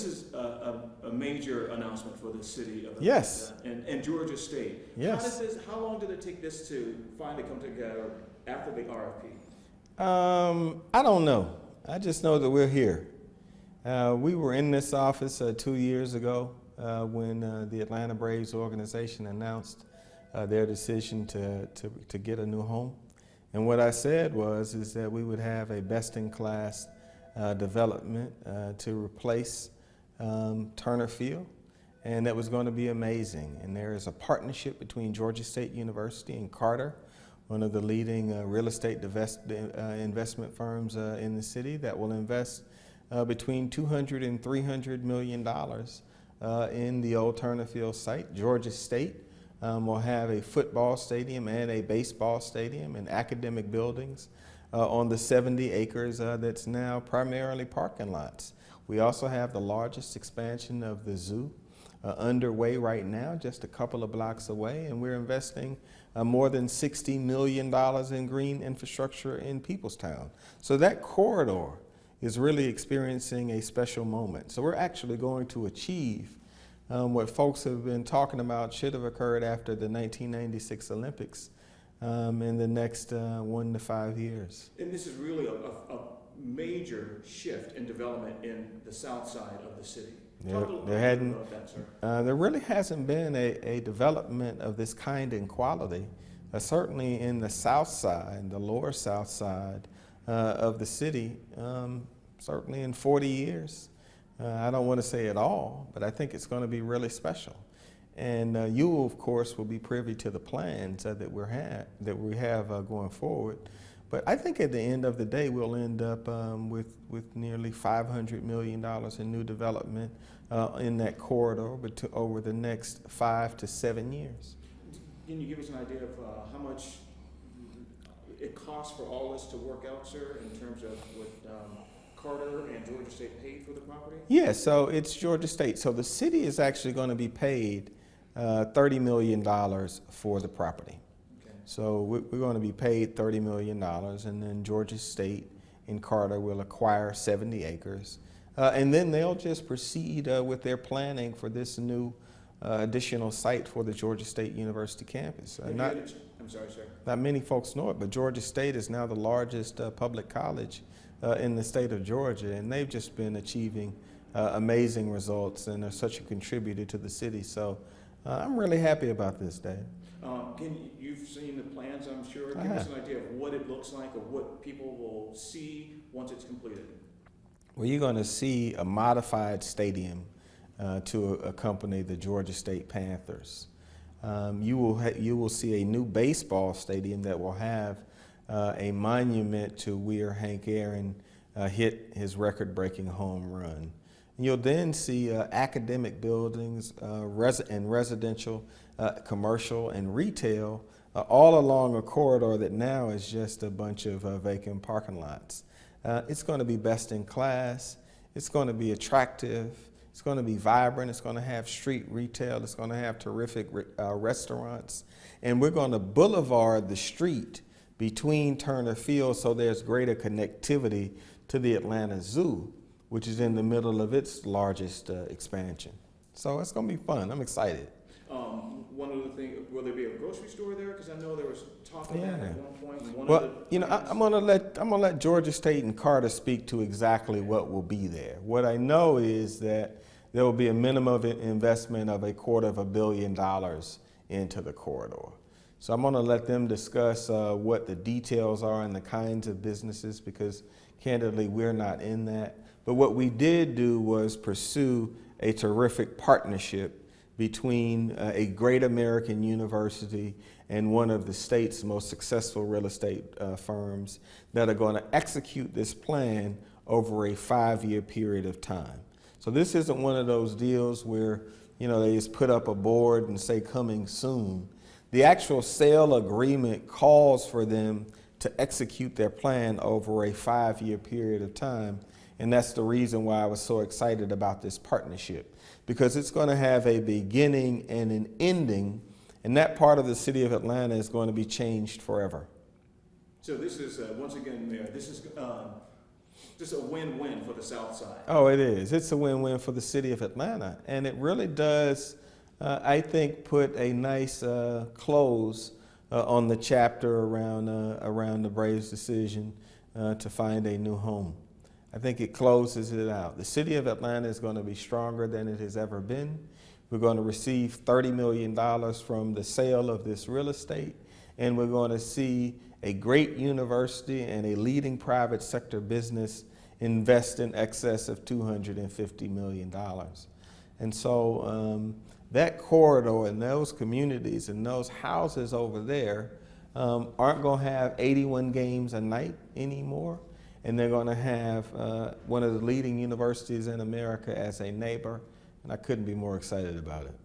this is a major announcement for the city of Atlanta. Yes. And Georgia State. Yes. How long did it take this to finally come together after the RFP? I don't know. I just know that we're here. We were in this office 2 years ago when the Atlanta Braves organization announced their decision to get a new home. And what I said is that we would have a best-in-class development to replace Turner Field, and that was going to be amazing. And there is a partnership between Georgia State University and Carter, one of the leading real estate investment firms in the city, that will invest between $200 and $300 million in the old Turner Field site. Georgia State will have a football stadium and a baseball stadium and academic buildings on the 70 acres that's now primarily parking lots. We also have the largest expansion of the zoo underway right now, just a couple of blocks away, and we're investing more than $60 million in green infrastructure in Peoplestown. So that corridor is really experiencing a special moment. So we're actually going to achieve what folks have been talking about should have occurred after the 1996 Olympics in the next 1 to 5 years. And this is really a major shift in development in the south side of the city. There really hasn't been a development of this kind and quality, certainly in the south side, the lower south side of the city, certainly in 40 years. I don't want to say it all, but I think it's going to be really special. And you, of course, will be privy to the plans that we have going forward. But I think at the end of the day, we'll end up with nearly $500 million in new development in that corridor over the next 5 to 7 years. Can you give us an idea of how much it costs for all this to work out, sir, in terms of what Carter and Georgia State paid for the property? Yeah, so it's Georgia State. So the city is actually going to be paid $30 million for the property. So we're going to be paid $30 million, and then Georgia State and Carter will acquire 70 acres. And then they'll just proceed with their planning for this new additional site for the Georgia State University campus. I'm sorry, sir. Not many folks know it, but Georgia State is now the largest public college in the state of Georgia, and they've just been achieving amazing results and are such a contributor to the city. So I'm really happy about this, Dave. You've seen the plans, I'm sure. Give us an idea of what it looks like or what people will see once it's completed. Well, you're going to see a modified stadium to accompany the Georgia State Panthers. You will see a new baseball stadium that will have a monument to where Hank Aaron hit his record-breaking home run. You'll then see academic buildings and residential, commercial, and retail all along a corridor that now is just a bunch of vacant parking lots. It's going to be best in class. It's going to be attractive. It's going to be vibrant. It's going to have street retail. It's going to have terrific restaurants. And we're going to boulevard the street between Turner Field so there's greater connectivity to the Atlanta Zoo, which is in the middle of its largest expansion. So it's going to be fun. I'm excited. One other thing, will there be a grocery store there? Because I know there was talk of that at one point. Well, you know, I'm gonna let Georgia State and Carter speak to exactly what will be there. What I know is that there will be a minimum investment of $250 million into the corridor. So I'm gonna let them discuss what the details are and the kinds of businesses, because candidly, we're not in that. But what we did do was pursue a terrific partnership between a great American university and one of the state's most successful real estate firms that are going to execute this plan over a 5-year period of time. So this isn't one of those deals where, you know, they just put up a board and say coming soon. The actual sale agreement calls for them to execute their plan over a 5-year period of time. And that's the reason why I was so excited about this partnership, because it's going to have a beginning and an ending, and that part of the city of Atlanta is going to be changed forever. So this is, once again, Mayor, this is just a win-win for the South Side. Oh, it is. It's a win-win for the city of Atlanta. And it really does, I think, put a nice close on the chapter around the Braves' decision to find a new home. I think it closes it out. The city of Atlanta is going to be stronger than it has ever been. We're going to receive $30 million from the sale of this real estate, and we're going to see a great university and a leading private sector business invest in excess of $250 million. And so that corridor and those communities and those houses over there aren't going to have 81 games a night anymore. And they're going to have one of the leading universities in America as a neighbor, and I couldn't be more excited about it.